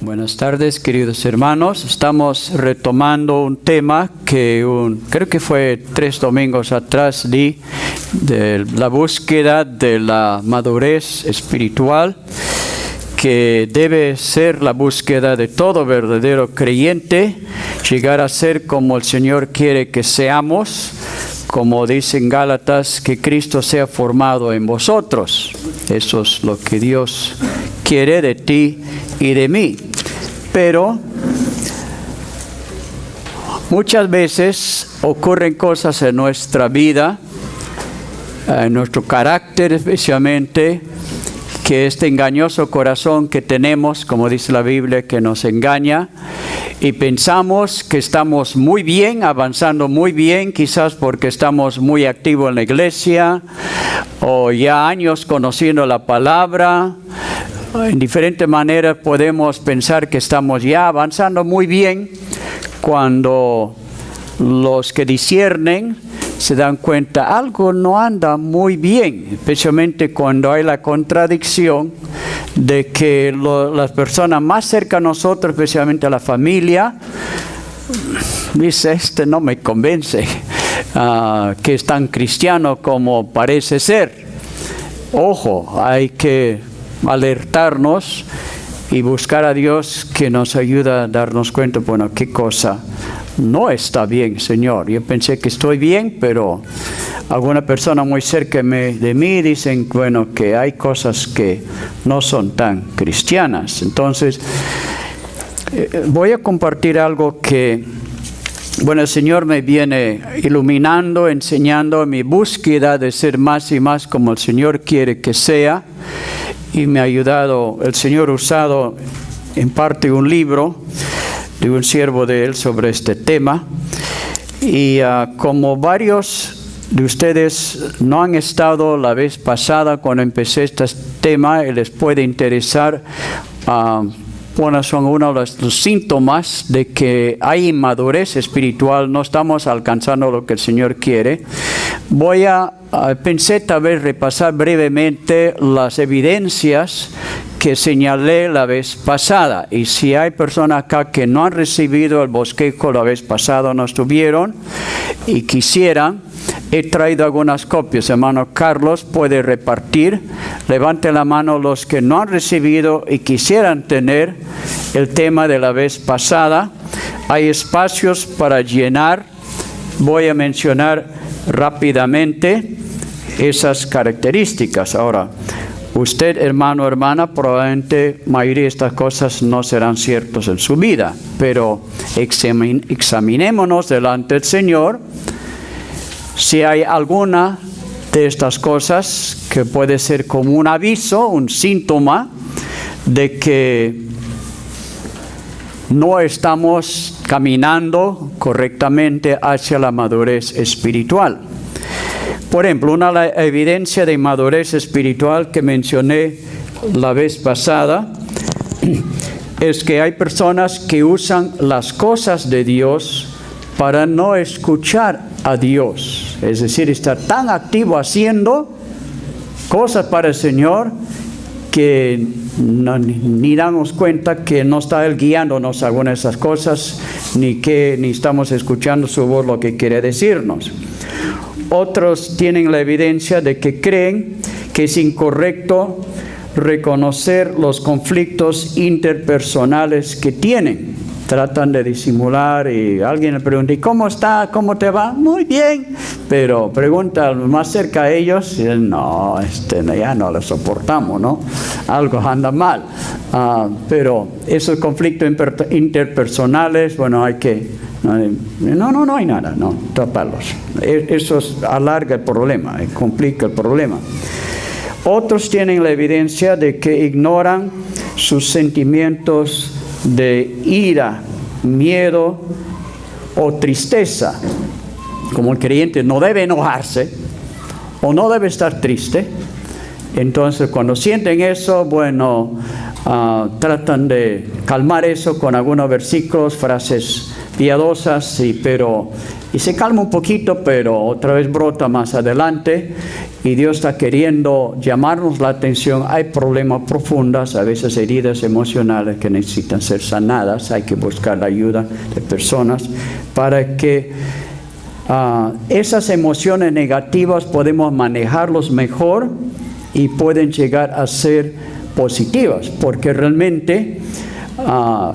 Buenas tardes, queridos hermanos. Estamos retomando un tema que creo que fue 3 domingos atrás di de la búsqueda de la madurez espiritual, que debe ser la búsqueda de todo verdadero creyente, llegar a ser como el Señor quiere que seamos, como dice en Gálatas, que Cristo sea formado en vosotros. Eso es lo que Dios quiere de ti y de mí. Pero muchas veces ocurren cosas en nuestra vida, en nuestro carácter especialmente, que este engañoso corazón que tenemos, como dice la Biblia, que nos engaña, y pensamos que estamos muy bien, avanzando muy bien, quizás porque estamos muy activos en la iglesia, o ya años conociendo la palabra. En diferentes maneras podemos pensar que estamos ya avanzando muy bien, cuando los que disciernen se dan cuenta algo no anda muy bien, especialmente cuando hay la contradicción de que las personas más cerca a nosotros, especialmente a la familia, dice, no me convence que es tan cristiano como parece ser. Ojo, hay que alertarnos y buscar a Dios que nos ayuda a darnos cuenta, bueno, qué cosa no está bien, Señor. Yo pensé que estoy bien, pero alguna persona muy cerca de mí dicen, bueno, que hay cosas que no son tan cristianas. Entonces, voy a compartir algo que, bueno, el Señor me viene iluminando, enseñando mi búsqueda de ser más y más como el Señor quiere que sea. Y me ha ayudado, el Señor ha usado en parte un libro de un siervo de Él sobre este tema. Y como varios de ustedes no han estado la vez pasada cuando empecé este tema, les puede interesar. Bueno, son uno de los síntomas de que hay inmadurez espiritual, no estamos alcanzando lo que el Señor quiere. Pensé tal vez repasar brevemente las evidencias que señalé la vez pasada. Y si hay personas acá que no han recibido el bosquejo la vez pasada, no estuvieron y quisieran, he traído algunas copias. Hermano Carlos puede repartir. Levante la mano los que no han recibido y quisieran tener el tema de la vez pasada. Hay espacios para llenar. Voy a mencionar rápidamente esas características. Ahora, usted, hermano o hermana, probablemente la mayoría de estas cosas no serán ciertas en su vida, pero examinémonos delante del Señor si hay alguna de estas cosas que puede ser como un aviso, un síntoma de que no estamos caminando correctamente hacia la madurez espiritual. Por ejemplo, una evidencia de inmadurez espiritual que mencioné la vez pasada es que hay personas que usan las cosas de Dios para no escuchar a Dios. Es decir, estar tan activo haciendo cosas para el Señor que ni damos cuenta que no está Él guiándonos a algunas de esas cosas, ni estamos escuchando su voz, lo que quiere decirnos. Otros tienen la evidencia de que creen que es incorrecto reconocer los conflictos interpersonales que tienen. Tratan de disimular y alguien le pregunta, ¿y cómo está? ¿Cómo te va? Muy bien. Pero pregunta más cerca a ellos y dicen, no, ya no lo soportamos, ¿no? Algo anda mal. Pero esos conflictos interpersonales, bueno, hay que... No hay nada, no, taparlos. Eso alarga el problema, complica el problema. Otros tienen la evidencia de que ignoran sus sentimientos de ira, miedo o tristeza. Como el creyente no debe enojarse o no debe estar triste, entonces cuando sienten eso, bueno, tratan de calmar eso con algunos versículos, frases piadosas, y se calma un poquito, pero otra vez brota más adelante, y Dios está queriendo llamarnos la atención. Hay problemas profundos, a veces heridas emocionales que necesitan ser sanadas. Hay que buscar la ayuda de personas para que esas emociones negativas podemos manejarlos mejor y pueden llegar a ser positivas, porque realmente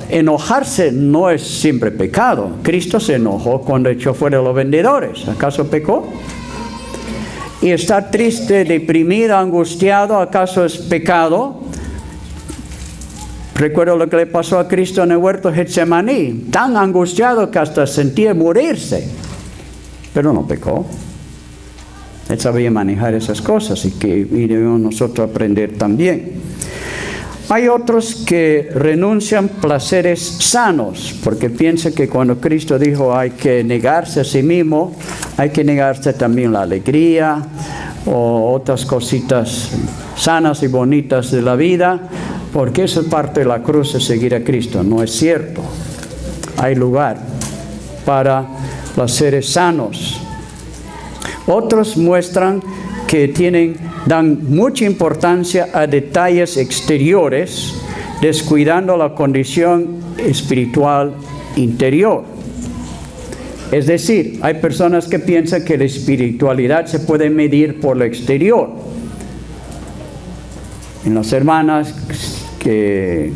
enojarse no es siempre pecado. Cristo se enojó cuando echó fuera a los vendedores. ¿Acaso pecó? Y estar triste, deprimido, angustiado, ¿acaso es pecado? Recuerdo lo que le pasó a Cristo en el huerto de Getsemaní, tan angustiado que hasta sentía morirse, pero no pecó. Él sabía manejar esas cosas y debemos nosotros aprender también. Hay otros que renuncian placeres sanos, porque piensan que cuando Cristo dijo hay que negarse a sí mismo, hay que negarse también la alegría o otras cositas sanas y bonitas de la vida, porque eso es parte de la cruz de seguir a Cristo. No es cierto. Hay lugar para placeres sanos. Otros muestran que dan mucha importancia a detalles exteriores, descuidando la condición espiritual interior. Es decir, hay personas que piensan que la espiritualidad se puede medir por lo exterior. En las hermanas que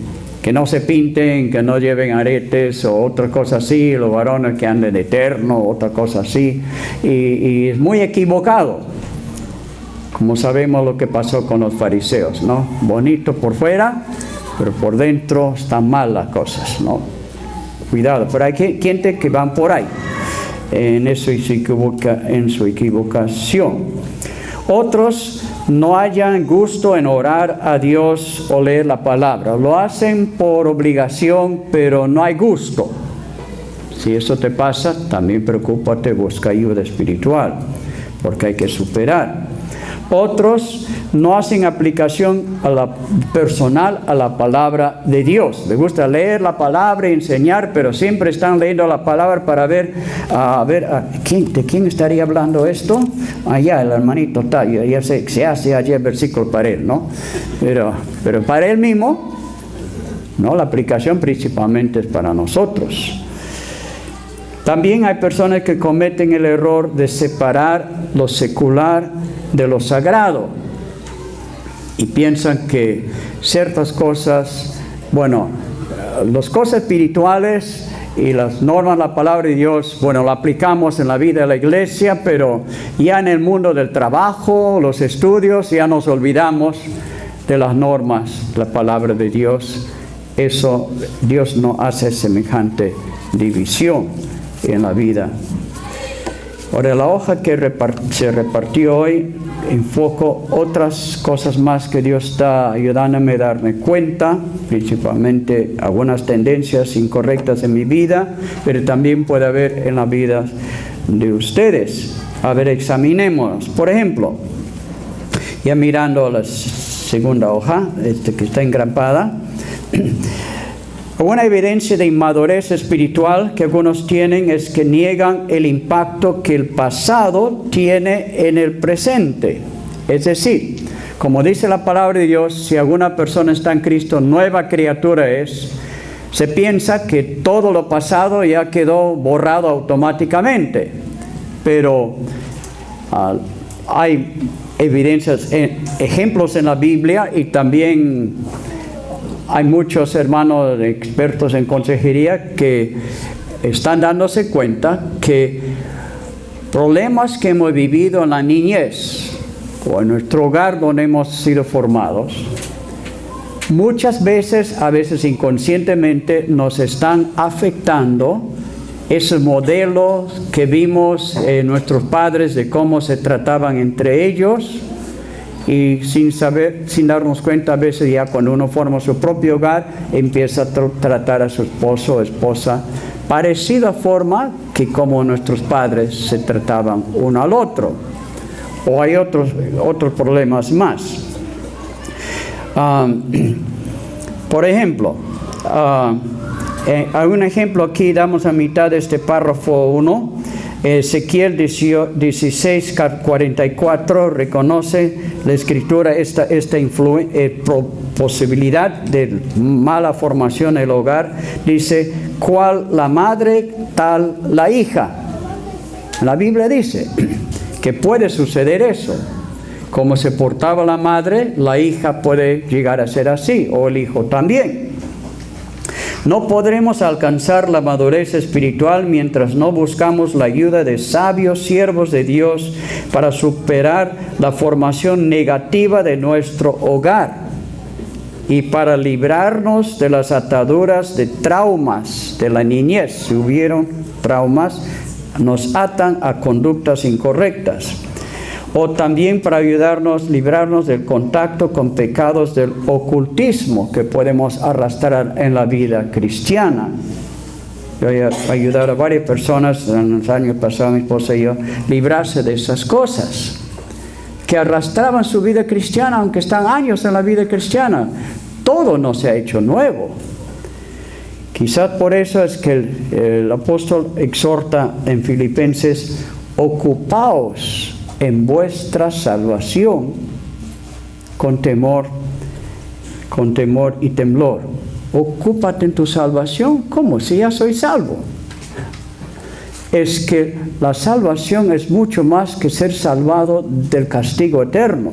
no se pinten, que no lleven aretes o otra cosa así, los varones que anden de terno, otra cosa así, y es muy equivocado. Como sabemos lo que pasó con los fariseos, ¿no? Bonito por fuera, pero por dentro están mal las cosas, ¿no? Cuidado, pero hay gente que van por ahí, en eso y se equivoca en su equivocación. Otros no hallan gusto en orar a Dios o leer la palabra. Lo hacen por obligación, pero no hay gusto. Si eso te pasa, también preocúpate, busca ayuda espiritual, porque hay que superar. Otros no hacen aplicación personal a la palabra de Dios. Les gusta leer la palabra y enseñar, pero siempre están leyendo la palabra para ver ¿de quién estaría hablando esto? Allá el hermanito está, ya sé, se hace allí el versículo para él, ¿no? Pero para él mismo, no, la aplicación principalmente es para nosotros. También hay personas que cometen el error de separar lo secular de lo sagrado y piensan que ciertas cosas, las cosas espirituales y las normas, la palabra de Dios, la aplicamos en la vida de la iglesia, pero ya en el mundo del trabajo, los estudios, ya nos olvidamos de las normas, la palabra de Dios. Eso, Dios no hace semejante división en la vida. Ahora, la hoja que se repartió hoy, enfoco otras cosas más que Dios está ayudándome a darme cuenta, principalmente algunas tendencias incorrectas en mi vida, pero también puede haber en la vida de ustedes. A ver, examinémonos. Por ejemplo, ya mirando la segunda hoja, que está engrampada, una evidencia de inmadurez espiritual que algunos tienen es que niegan el impacto que el pasado tiene en el presente. Es decir, como dice la palabra de Dios, si alguna persona está en Cristo, nueva criatura es, se piensa que todo lo pasado ya quedó borrado automáticamente. Pero hay evidencias, ejemplos en la Biblia, y también hay muchos hermanos expertos en consejería que están dándose cuenta que problemas que hemos vivido en la niñez o en nuestro hogar donde hemos sido formados, muchas veces, a veces inconscientemente, nos están afectando esos modelos que vimos en nuestros padres de cómo se trataban entre ellos. Y sin darnos cuenta, a veces ya cuando uno forma su propio hogar, empieza a tratar a su esposo o esposa parecida forma que como nuestros padres se trataban uno al otro. O hay otros problemas más. Por ejemplo, hay un ejemplo aquí, damos a mitad de este párrafo 1. Ezequiel 16:44 reconoce la escritura esta posibilidad de mala formación en el hogar. Dice, cual la madre, tal la hija. La Biblia dice que puede suceder eso. Como se portaba la madre, la hija puede llegar a ser así, o el hijo también. No podremos alcanzar la madurez espiritual mientras no buscamos la ayuda de sabios siervos de Dios para superar la formación negativa de nuestro hogar y para librarnos de las ataduras de traumas de la niñez. Si hubieron traumas, nos atan a conductas incorrectas. O también para librarnos del contacto con pecados del ocultismo que podemos arrastrar en la vida cristiana. Yo he ayudado a varias personas en los años pasados, mi esposa y yo, librarse de esas cosas que arrastraban su vida cristiana, aunque están años en la vida cristiana. Todo no se ha hecho nuevo. Quizás por eso es que el apóstol exhorta en Filipenses, ocupaos en vuestra salvación con temor y temblor. Ocúpate en tu salvación. ¿Cómo? Si ya soy salvo. Es que la salvación es mucho más que ser salvado del castigo eterno.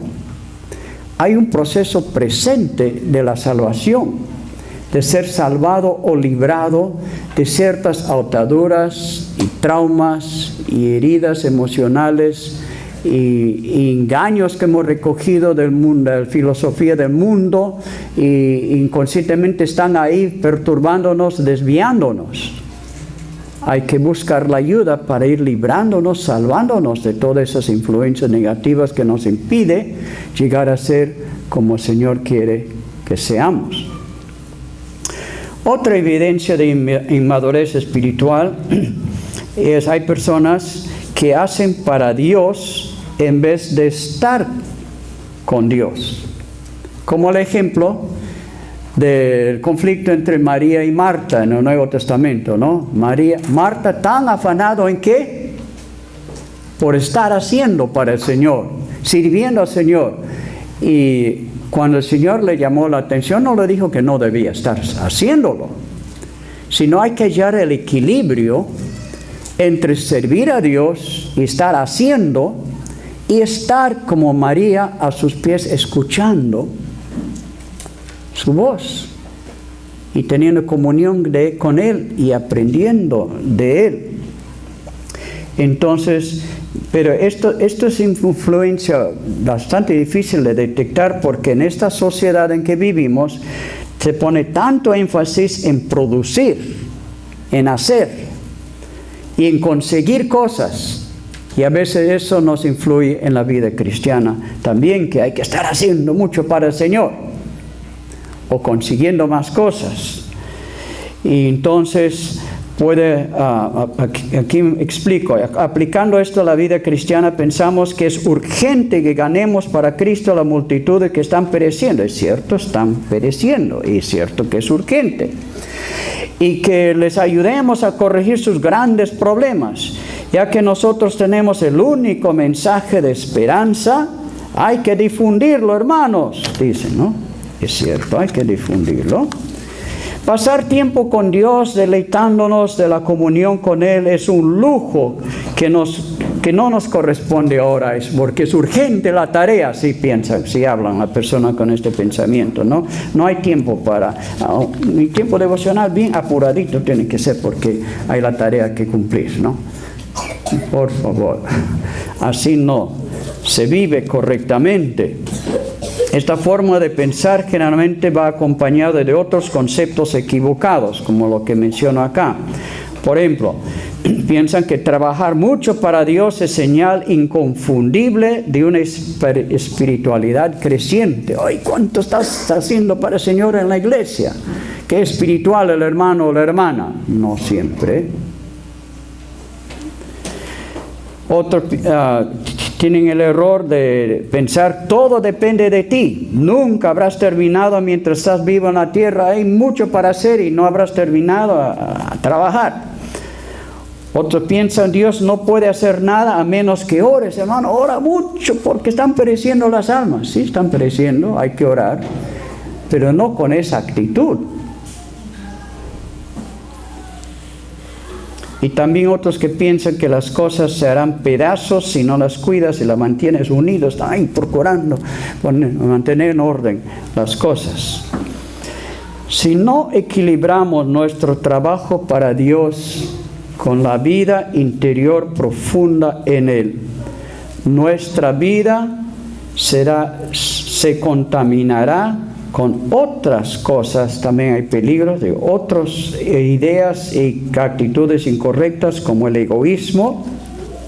Hay un proceso presente de la salvación, de ser salvado o librado de ciertas ataduras y traumas y heridas emocionales y engaños que hemos recogido del mundo, de la filosofía del mundo, y inconscientemente están ahí perturbándonos, desviándonos. Hay que buscar la ayuda para ir librándonos, salvándonos de todas esas influencias negativas que nos impide llegar a ser como el Señor quiere que seamos. Otra evidencia de inmadurez espiritual es hay personas que hacen para Dios en vez de estar con Dios. Como el ejemplo del conflicto entre María y Marta en el Nuevo Testamento, ¿no? Marta tan afanado en qué? Por estar haciendo para el Señor, sirviendo al Señor. Y cuando el Señor le llamó la atención, no le dijo que no debía estar haciéndolo, sino hay que hallar el equilibrio entre servir a Dios y estar haciendo, y estar como María a sus pies escuchando su voz y teniendo comunión con Él y aprendiendo de Él. Entonces, pero esto es influencia bastante difícil de detectar, porque en esta sociedad en que vivimos se pone tanto énfasis en producir, en hacer y en conseguir cosas. Y a veces eso nos influye en la vida cristiana también, que hay que estar haciendo mucho para el Señor o consiguiendo más cosas. Y entonces aquí explico, aplicando esto a la vida cristiana, pensamos que es urgente que ganemos para Cristo a la multitud de que están pereciendo. Es cierto, están pereciendo, y es cierto que es urgente. Y que les ayudemos a corregir sus grandes problemas. Ya que nosotros tenemos el único mensaje de esperanza, hay que difundirlo, hermanos, dicen, ¿no? Es cierto, hay que difundirlo. Pasar tiempo con Dios, deleitándonos de la comunión con Él, es un lujo que no nos corresponde ahora, porque es urgente la tarea, si piensan, si hablan la persona con este pensamiento, ¿no? No hay tiempo mi tiempo devocional bien apuradito tiene que ser, porque hay la tarea que cumplir, ¿no? Por favor, así no se vive correctamente. Esta forma de pensar generalmente va acompañada de otros conceptos equivocados, como lo que menciono acá. Por ejemplo, piensan que trabajar mucho para Dios es señal inconfundible de una espiritualidad creciente. ¡Ay, cuánto estás haciendo para el Señor en la iglesia! ¡Qué espiritual el hermano o la hermana! No siempre. Otro tienen el error de pensar todo depende de ti. Nunca habrás terminado mientras estás vivo en la tierra. Hay mucho para hacer y no habrás terminado a trabajar. Otros piensan Dios no puede hacer nada a menos que ores. Hermano, ora mucho porque están pereciendo las almas. Sí, están pereciendo, hay que orar, pero no con esa actitud. Y también otros que piensan que las cosas se harán pedazos si no las cuidas y las mantienes unidas. Están procurando mantener en orden las cosas. Si no equilibramos nuestro trabajo para Dios con la vida interior profunda en Él, nuestra vida se contaminará con otras cosas. También hay peligros de otras ideas y actitudes incorrectas como el egoísmo,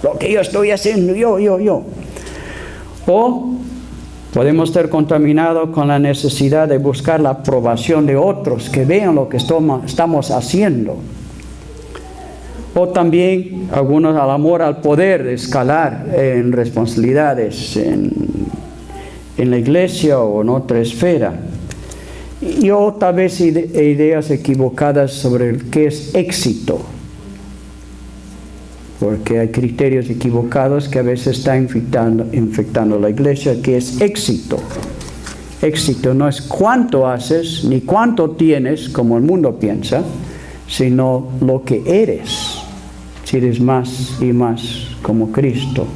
lo que yo estoy haciendo, yo. O podemos estar contaminados con la necesidad de buscar la aprobación de otros, que vean lo que estamos haciendo. O también algunos al amor al poder de escalar en responsabilidades en la iglesia o en otra esfera. Y o tal vez ideas equivocadas sobre el que es éxito. Porque hay criterios equivocados que a veces están infectando la iglesia, que es éxito. Éxito no es cuánto haces ni cuánto tienes, como el mundo piensa, sino lo que eres. Si eres más y más como Cristo.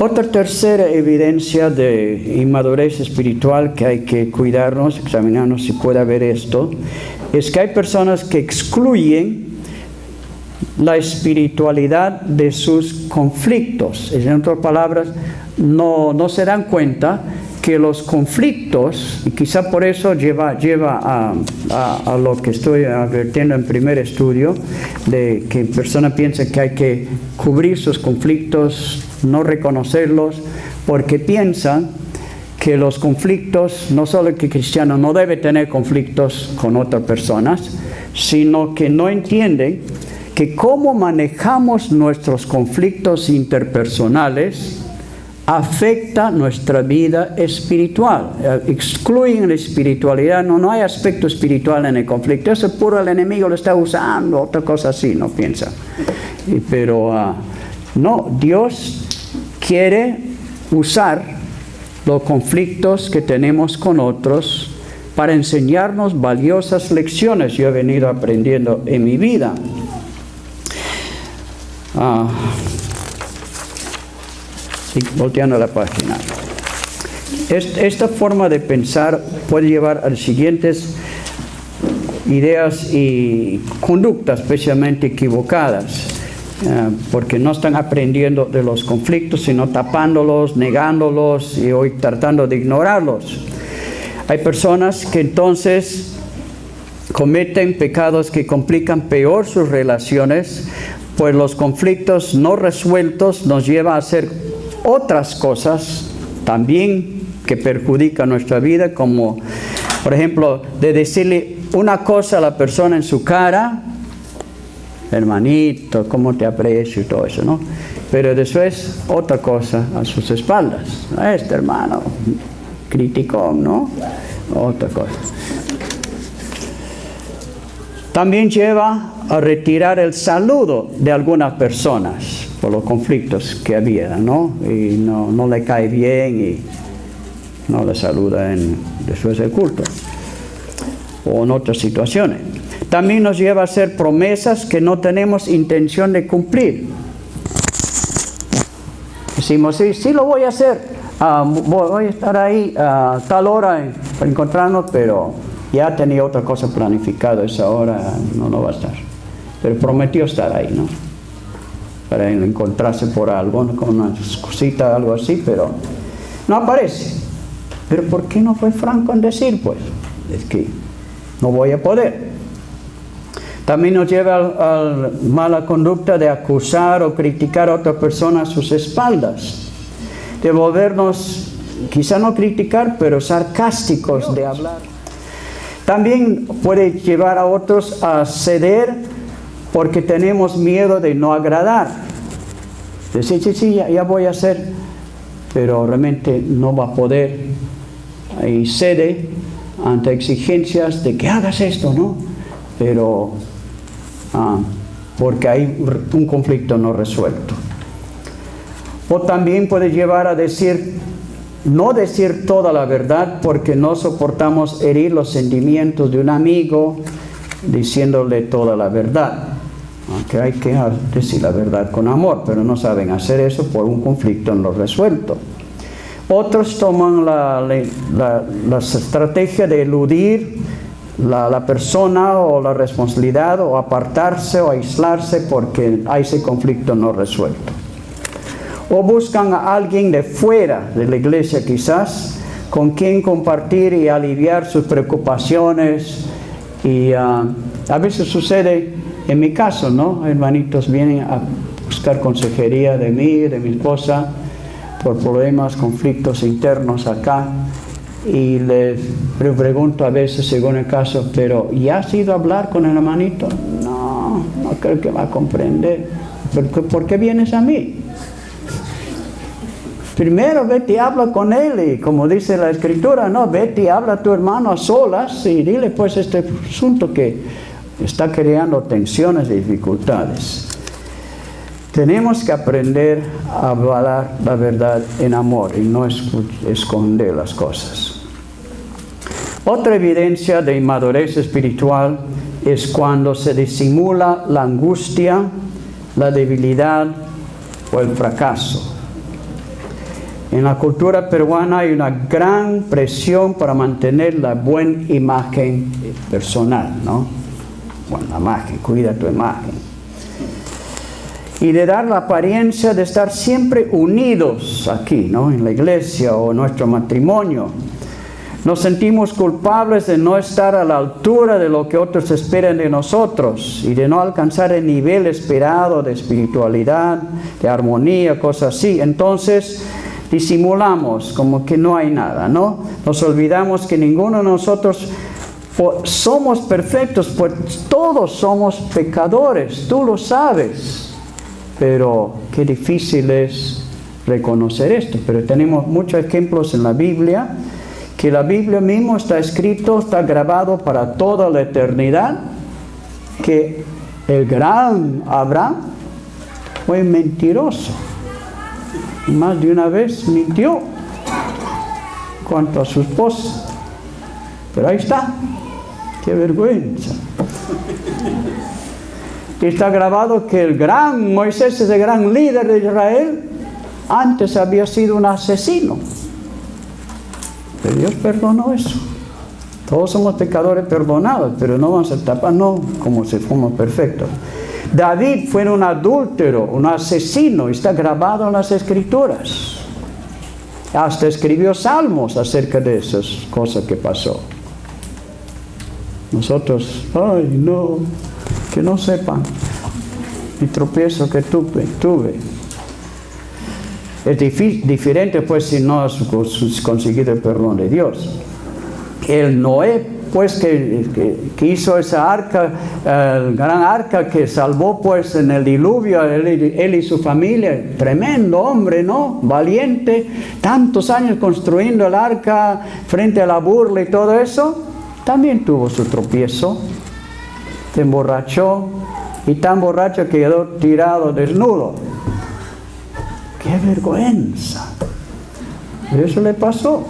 Otra tercera evidencia de inmadurez espiritual que hay que cuidarnos, examinarnos si puede haber esto, es que hay personas que excluyen la espiritualidad de sus conflictos. En otras palabras, no se dan cuenta que los conflictos, y quizá por eso lleva a lo que estoy advirtiendo en primer estudio, de que persona piensa que hay que cubrir sus conflictos, no reconocerlos, porque piensan que los conflictos, no solo que el cristiano no debe tener conflictos con otras personas, sino que no entienden que cómo manejamos nuestros conflictos interpersonales afecta nuestra vida espiritual. Excluyen la espiritualidad. No hay aspecto espiritual en el conflicto. Eso puro el enemigo lo está usando, otra cosa así, no piensa. Pero no, Dios quiere usar los conflictos que tenemos con otros para enseñarnos valiosas lecciones. Yo he venido aprendiendo en mi vida. Volteando la página. Esta forma de pensar puede llevar a las siguientes ideas y conductas especialmente equivocadas, porque no están aprendiendo de los conflictos, sino tapándolos, negándolos y hoy tratando de ignorarlos. Hay personas que entonces cometen pecados que complican peor sus relaciones, pues los conflictos no resueltos nos llevan a hacer otras cosas también que perjudican nuestra vida, como por ejemplo de decirle una cosa a la persona en su cara, hermanito, cómo te aprecio y todo eso, ¿no? Pero después otra cosa a sus espaldas, este hermano criticón, ¿no? Otra cosa. También lleva a retirar el saludo de algunas personas por los conflictos que había, ¿no? Y no le cae bien y no le saluda después del culto o en otras situaciones. También nos lleva a hacer promesas que no tenemos intención de cumplir. Decimos, sí lo voy a hacer, voy a estar ahí a tal hora para encontrarnos, pero ya tenía otra cosa planificada, esa hora no va a estar. Pero prometió estar ahí, ¿no? Para encontrarse por algo, con una cosita, algo así, pero no aparece. Pero ¿por qué no fue franco en decir? Pues es que no voy a poder. También nos lleva a mala conducta de acusar o criticar a otra persona a sus espaldas, de volvernos, quizá no criticar, pero sarcásticos de hablar. También puede llevar a otros a ceder porque tenemos miedo de no agradar. Decir, sí, ya voy a hacer, pero realmente no va a poder. Y cede ante exigencias de que hagas esto, ¿no? Pero porque hay un conflicto no resuelto. O también puede llevar a no decir toda la verdad porque no soportamos herir los sentimientos de un amigo diciéndole toda la verdad. Aunque hay que decir la verdad con amor, pero no saben hacer eso por un conflicto no resuelto. Otros toman la estrategia de eludir la persona o la responsabilidad o apartarse o aislarse porque hay ese conflicto no resuelto. O buscan a alguien de fuera de la iglesia quizás con quien compartir y aliviar sus preocupaciones. Y a veces sucede en mi caso, ¿no? Hermanitos vienen a buscar consejería de mí, de mi esposa, por problemas, conflictos internos acá. Y les pregunto a veces, según el caso, pero ¿ya has ido a hablar con el hermanito? No creo que va a comprender. ¿Por qué vienes a mí? Primero vete y habla con él, y como dice la Escritura, no, vete y habla a tu hermano a solas y dile pues este asunto que está creando tensiones y dificultades. Tenemos que aprender a hablar la verdad en amor y no esconder las cosas. Otra evidencia de inmadurez espiritual es cuando se disimula la angustia, la debilidad o el fracaso. En la cultura peruana hay una gran presión para mantener la buena imagen personal, ¿no? Buena imagen, cuida tu imagen. Y de dar la apariencia de estar siempre unidos aquí, ¿no? En la iglesia o en nuestro matrimonio. Nos sentimos culpables de no estar a la altura de lo que otros esperan de nosotros y de no alcanzar el nivel esperado de espiritualidad, de armonía, cosas así. Entonces, disimulamos como que no hay nada, ¿no? Nos olvidamos que ninguno de nosotros somos perfectos, pues todos somos pecadores, tú lo sabes. Pero qué difícil es reconocer esto. Pero tenemos muchos ejemplos en la Biblia, que la Biblia mismo está escrito, está grabado para toda la eternidad, que el gran Abraham fue mentiroso. Más de una vez mintió cuanto a su esposa. Pero ahí está. ¡Qué vergüenza! Está grabado que el gran Moisés, ese gran líder de Israel, antes había sido un asesino. Pero Dios perdonó eso. Todos somos pecadores perdonados, pero no vamos a tapar, no como si fuéramos perfectos. David fue un adúltero, un asesino, está grabado en las Escrituras. Hasta escribió salmos acerca de esas cosas que pasó. Nosotros, ay no, que no sepan el tropiezo que tuve. Es diferente pues si no has conseguido el perdón de Dios. El Noé pues que hizo esa arca, gran arca que salvó pues en el diluvio, él y su familia, tremendo hombre, ¿no? Valiente, tantos años construyendo el arca frente a la burla y todo eso, también tuvo su tropiezo, se emborrachó y tan borracho que quedó tirado desnudo. ¡Qué vergüenza! Eso le pasó.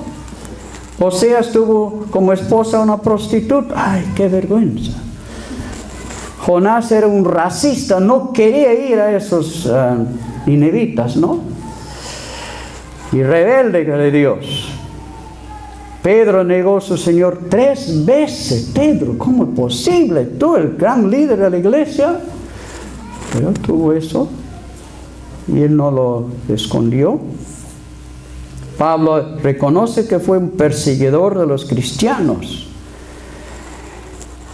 Oseas tuvo como esposa una prostituta. ¡Ay, qué vergüenza! Jonás era un racista, no quería ir a esos ninivitas, ¿no? Y rebelde de Dios. Pedro negó a su Señor 3 veces. Pedro, ¿cómo es posible? Tú, el gran líder de la iglesia. Pero tuvo eso. Y él no lo escondió. Pablo reconoce que fue un perseguidor de los cristianos.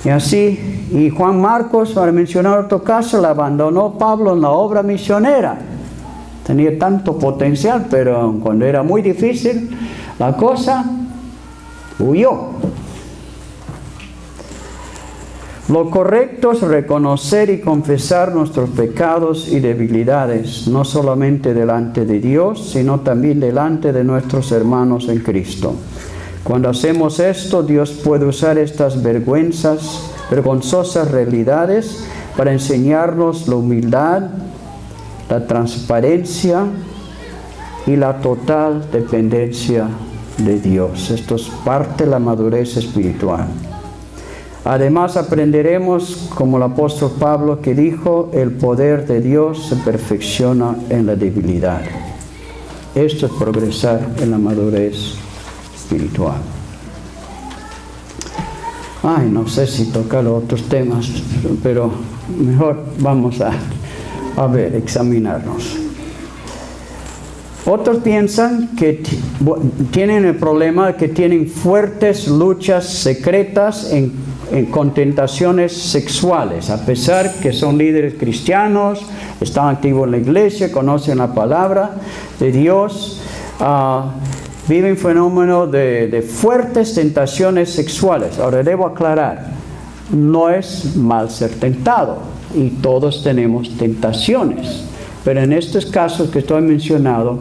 Y así, y Juan Marcos, para mencionar otro caso, le abandonó Pablo en la obra misionera. Tenía tanto potencial, pero cuando era muy difícil la cosa, huyó. Lo correcto es reconocer y confesar nuestros pecados y debilidades, no solamente delante de Dios, sino también delante de nuestros hermanos en Cristo. Cuando hacemos esto, Dios puede usar estas vergonzosas realidades para enseñarnos la humildad, la transparencia y la total dependencia de Dios. Esto es parte de la madurez espiritual. Además aprenderemos, como el apóstol Pablo que dijo, el poder de Dios se perfecciona en la debilidad. Esto es progresar en la madurez espiritual. No sé si tocar otros temas, pero mejor vamos a examinarnos. Otros piensan que tienen el problema de que tienen fuertes luchas secretas con tentaciones sexuales, a pesar que son líderes cristianos, están activos en la iglesia, conocen la palabra de Dios, viven fenómenos de fuertes tentaciones sexuales. Ahora debo aclarar, no es mal ser tentado, y todos tenemos tentaciones. Pero en estos casos que estoy mencionando,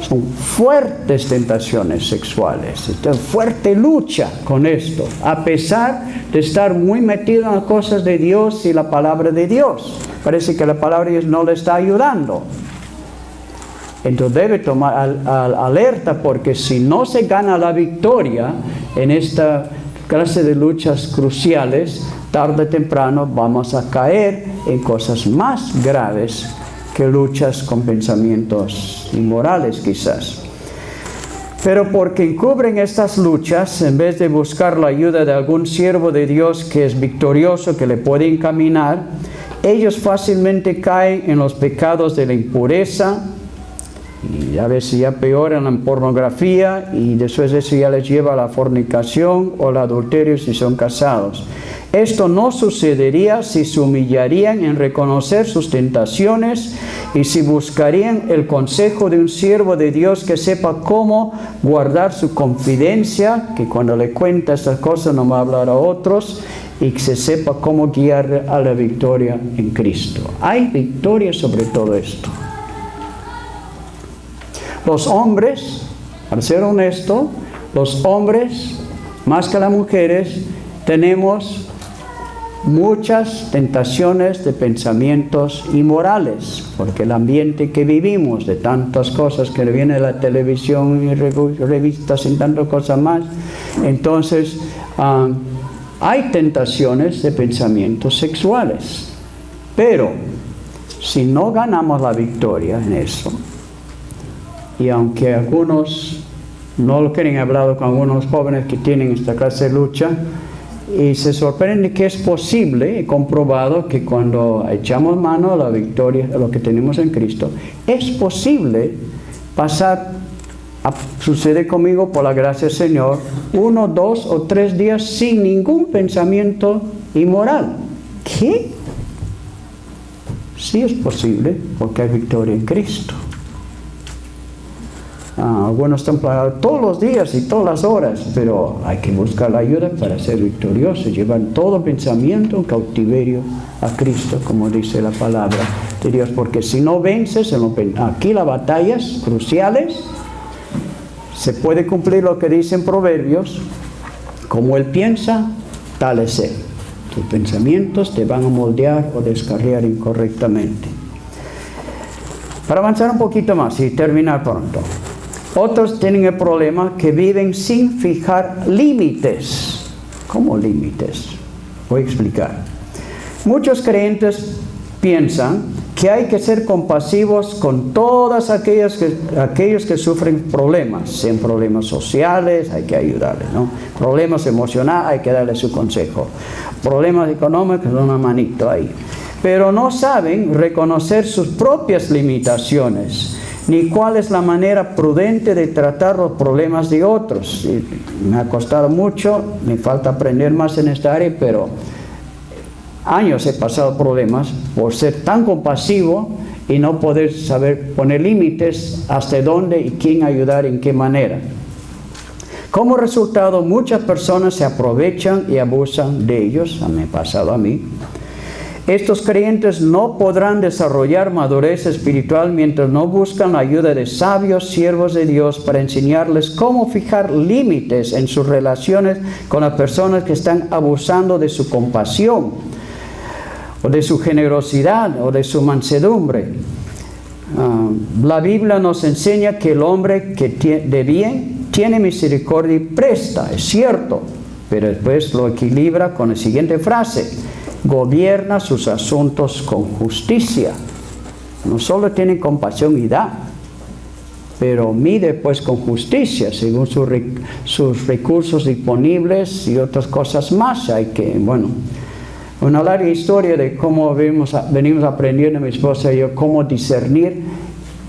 son fuertes tentaciones sexuales. Fuerte lucha con esto, a pesar de estar muy metido en las cosas de Dios y la palabra de Dios. Parece que la palabra de Dios no le está ayudando. Entonces debe tomar alerta, porque si no se gana la victoria en esta clase de luchas cruciales, tarde o temprano vamos a caer en cosas más graves que luchas con pensamientos inmorales quizás. Pero porque encubren estas luchas, en vez de buscar la ayuda de algún siervo de Dios que es victorioso, que le puede encaminar, ellos fácilmente caen en los pecados de la impureza, y a veces ya peor en la pornografía, y después de eso ya les lleva a la fornicación o al adulterio si son casados. Esto no sucedería si se humillarían en reconocer sus tentaciones y si buscarían el consejo de un siervo de Dios que sepa cómo guardar su confidencia, que cuando le cuenta estas cosas no va a hablar a otros, y que se sepa cómo guiar a la victoria en Cristo. Hay victoria sobre todo esto. Los hombres, para ser honesto, los hombres, más que las mujeres, tenemos muchas tentaciones de pensamientos inmorales, porque el ambiente que vivimos, de tantas cosas que viene de la televisión y revistas y tantas cosas más, entonces hay tentaciones de pensamientos sexuales. Pero si no ganamos la victoria en eso, y aunque algunos no lo quieren, he hablado con algunos jóvenes que tienen esta clase de lucha, y se sorprende que es posible, he comprobado que cuando echamos mano a la victoria, a lo que tenemos en Cristo, es posible sucede conmigo por la gracia del Señor, 1, 2 o 3 días sin ningún pensamiento inmoral. ¿Qué? Sí es posible, porque hay victoria en Cristo. Algunos están plagados todos los días y todas las horas, pero hay que buscar la ayuda para ser victoriosos, llevar todo pensamiento en cautiverio a Cristo, como dice la palabra de Dios, porque si no vences, aquí las batallas cruciales, se puede cumplir lo que dicen Proverbios: como él piensa, tal es él. Tus pensamientos te van a moldear o descarriar incorrectamente. Para avanzar un poquito más y terminar pronto. Otros tienen el problema que viven sin fijar límites. ¿Cómo límites? Voy a explicar. Muchos creyentes piensan que hay que ser compasivos con todos aquellos que sufren problemas, sean problemas sociales, hay que ayudarles, ¿no? Problemas emocionales, hay que darle su consejo. Problemas económicos, una manito ahí. Pero no saben reconocer sus propias limitaciones, ni cuál es la manera prudente de tratar los problemas de otros. Y me ha costado mucho, me falta aprender más en esta área, pero años he pasado problemas por ser tan compasivo y no poder saber poner límites hasta dónde y quién ayudar, en qué manera. Como resultado, muchas personas se aprovechan y abusan de ellos. Me ha pasado a mí. Estos creyentes no podrán desarrollar madurez espiritual mientras no buscan la ayuda de sabios siervos de Dios para enseñarles cómo fijar límites en sus relaciones con las personas que están abusando de su compasión, o de su generosidad, o de su mansedumbre. La Biblia nos enseña que el hombre que de bien tiene misericordia y presta, es cierto, pero después lo equilibra con la siguiente frase: gobierna sus asuntos con justicia. No solo tiene compasión y da, pero mide pues con justicia, según sus recursos disponibles y otras cosas más. Hay que, una larga historia de cómo venimos aprendiendo mi esposa y yo, cómo discernir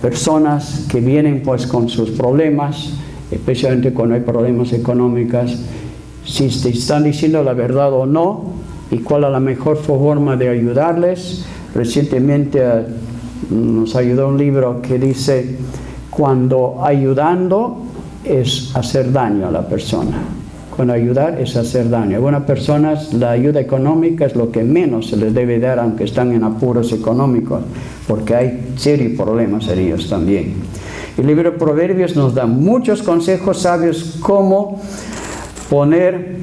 personas que vienen pues con sus problemas, especialmente cuando hay problemas económicos, si te están diciendo la verdad o no, y cuál es la mejor forma de ayudarles. Recientemente nos ayudó un libro que dice: cuando ayudando es hacer daño a la persona. Cuando ayudar es hacer daño. A algunas personas la ayuda económica es lo que menos se les debe dar, aunque están en apuros económicos, porque hay serios problemas en ellos también. El libro de Proverbios nos da muchos consejos sabios cómo poder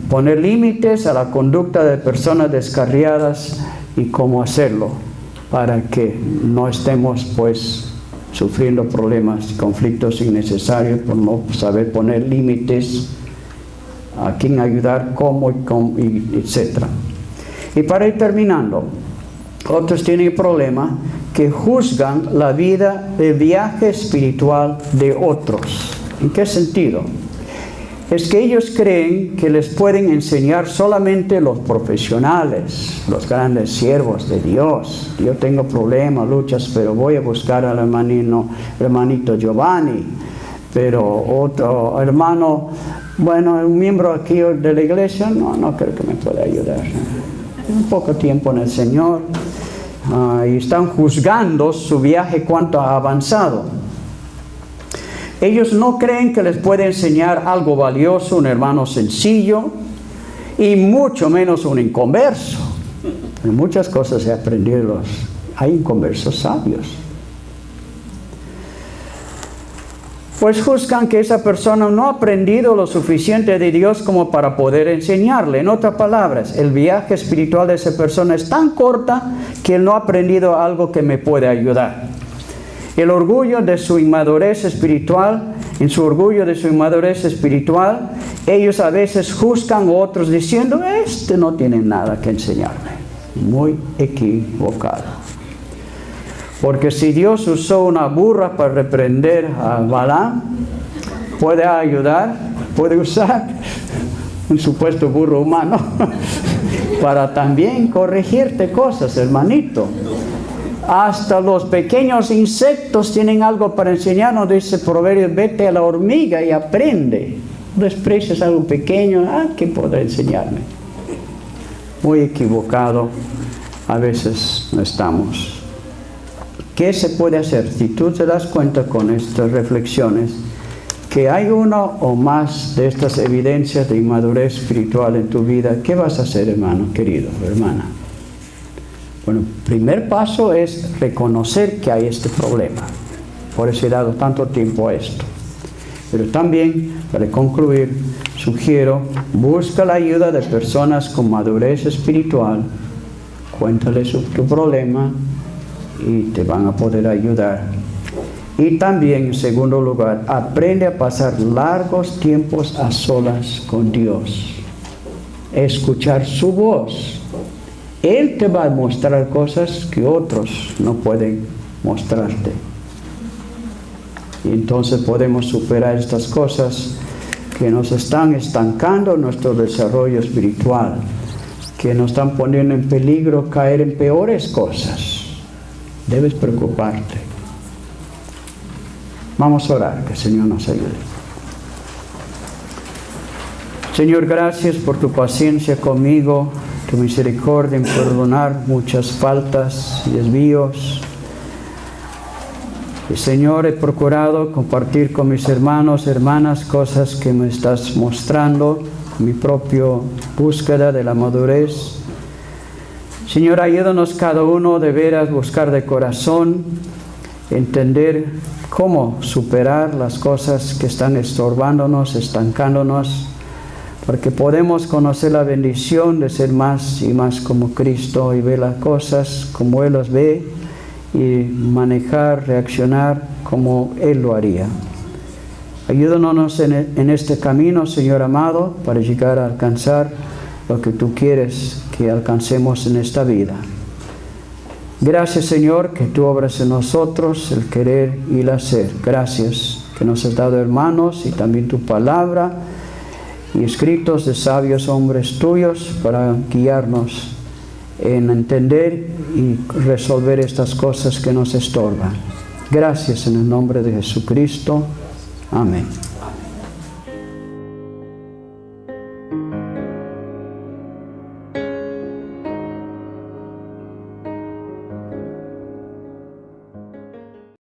poner límites a la conducta de personas descarriadas y cómo hacerlo para que no estemos pues sufriendo problemas, conflictos innecesarios por no saber poner límites, a quién ayudar, cómo, etc. Y para ir terminando, otros tienen el problema que juzgan la vida de viaje espiritual de otros. ¿En qué sentido? Es que ellos creen que les pueden enseñar solamente los profesionales, los grandes siervos de Dios. Yo tengo problemas, luchas, pero voy a buscar al hermanito Giovanni. Pero otro hermano, un miembro aquí de la iglesia, no creo que me pueda ayudar. Un poco tiempo en el Señor. Y están juzgando su viaje cuánto ha avanzado. Ellos no creen que les puede enseñar algo valioso un hermano sencillo y mucho menos un inconverso. En muchas cosas he aprendido, hay inconversos sabios. Pues juzgan que esa persona no ha aprendido lo suficiente de Dios como para poder enseñarle. En otras palabras, el viaje espiritual de esa persona es tan corta que él no ha aprendido algo que me puede ayudar. El orgullo de su inmadurez espiritual, ellos a veces juzgan a otros diciendo: este no tiene nada que enseñarme. Muy equivocado. Porque si Dios usó una burra para reprender a Balaam, puede usar un supuesto burro humano para también corregirte cosas, hermanito. Hasta los pequeños insectos tienen algo para enseñarnos, dice Proverbios: vete a la hormiga y aprende. No desprecies algo pequeño, ¿qué podrá enseñarme? Muy equivocado a veces no estamos. ¿Qué se puede hacer? Si tú te das cuenta con estas reflexiones que hay una o más de estas evidencias de inmadurez espiritual en tu vida, ¿qué vas a hacer, hermano querido, hermana? Bueno, el primer paso es reconocer que hay este problema. Por eso he dado tanto tiempo a esto. Pero también, para concluir, sugiero, busca la ayuda de personas con madurez espiritual. Cuéntales tu problema y te van a poder ayudar. Y también, en segundo lugar, aprende a pasar largos tiempos a solas con Dios. Escuchar su voz. Él te va a mostrar cosas que otros no pueden mostrarte. Y entonces podemos superar estas cosas que nos están estancando nuestro desarrollo espiritual, que nos están poniendo en peligro caer en peores cosas. Debes preocuparte. Vamos a orar, que el Señor nos ayude. Señor, gracias por tu paciencia conmigo, tu misericordia en perdonar muchas faltas y desvíos. Y Señor, he procurado compartir con mis hermanos, hermanas, cosas que me estás mostrando, mi propia búsqueda de la madurez. Señor, ayúdanos cada uno de veras buscar de corazón, entender cómo superar las cosas que están estorbándonos, estancándonos, porque podemos conocer la bendición de ser más y más como Cristo y ver las cosas como Él las ve y manejar, reaccionar como Él lo haría. Ayúdanos en este camino, Señor amado, para llegar a alcanzar lo que Tú quieres que alcancemos en esta vida. Gracias, Señor, que Tú obras en nosotros el querer y el hacer. Gracias que nos has dado hermanos y también Tu palabra y escritos de sabios hombres Tuyos para guiarnos en entender y resolver estas cosas que nos estorban. Gracias en el nombre de Jesucristo. Amén.